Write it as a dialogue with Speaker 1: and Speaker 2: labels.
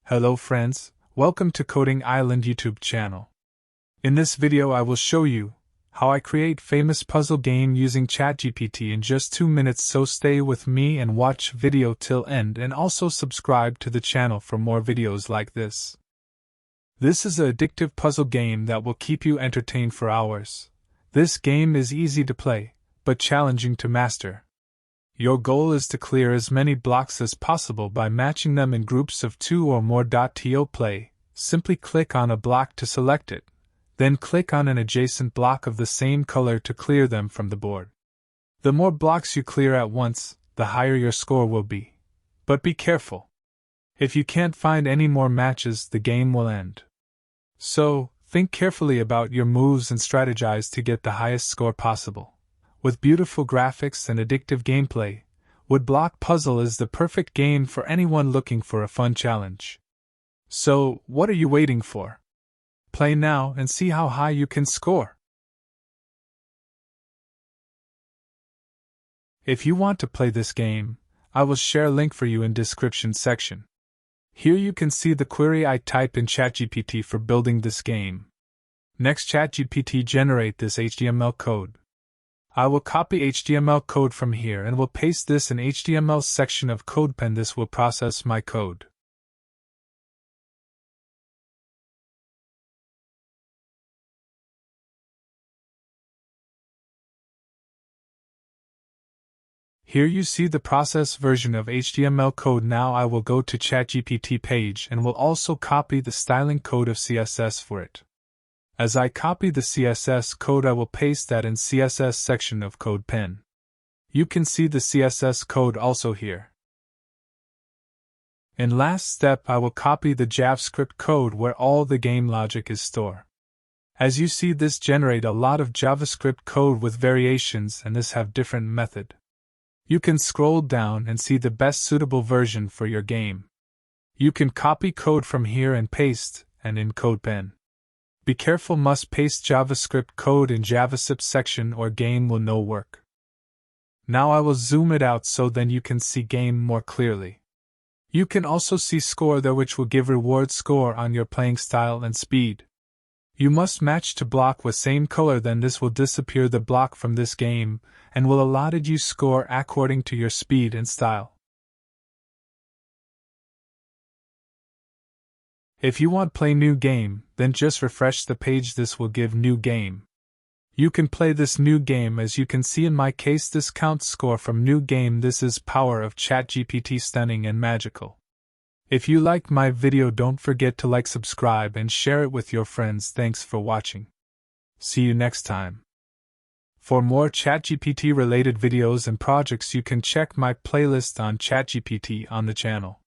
Speaker 1: Hello friends, welcome to Coding Island YouTube channel. In this video I will show you how I create famous puzzle game using ChatGPT in just 2 minutes, so stay with me and watch video till end, and also subscribe to the channel for more videos like this. This is an addictive puzzle game that will keep you entertained for hours. This game is easy to play, but challenging to master. Your goal is to clear as many blocks as possible by matching them in groups of 2 or more. To play, simply click on a block to select it, then click on an adjacent block of the same color to clear them from the board. The more blocks you clear at once, the higher your score will be. But be careful. If you can't find any more matches, the game will end. So, think carefully about your moves and strategize to get the highest score possible. With beautiful graphics and addictive gameplay, Wood Block Puzzle is the perfect game for anyone looking for a fun challenge. So, what are you waiting for? Play now and see how high you can score. If you want to play this game, I will share a link for you in description section. Here you can see the query I type in ChatGPT for building this game. Next, ChatGPT generate this HTML code. I will copy HTML code from here and will paste this in HTML section of CodePen. This will process my code. Here you see the process version of HTML code. Now I will go to ChatGPT page and will also copy the styling code of CSS for it. As I copy the CSS code, I will paste that in CSS section of CodePen. You can see the CSS code also here. In last step, I will copy the JavaScript code where all the game logic is stored. As you see, this generate a lot of JavaScript code with variations, and this have different method. You can scroll down and see the best suitable version for your game. You can copy code from here and paste, and in CodePen. Be careful, must paste JavaScript code in JavaScript section or game will no work. Now I will zoom it out so then you can see game more clearly. You can also see score there, which will give reward score on your playing style and speed. You must match to block with same color, then this will disappear the block from this game and will allotted you score according to your speed and style. If you want play new game, then just refresh the page. This will give new game. You can play this new game. As you can see in my case, this counts score from new game. This is power of ChatGPT, stunning and magical. If you like my video, don't forget to like, subscribe and share it with your friends. Thanks for watching. See you next time. For more ChatGPT related videos and projects, you can check my playlist on ChatGPT on the channel.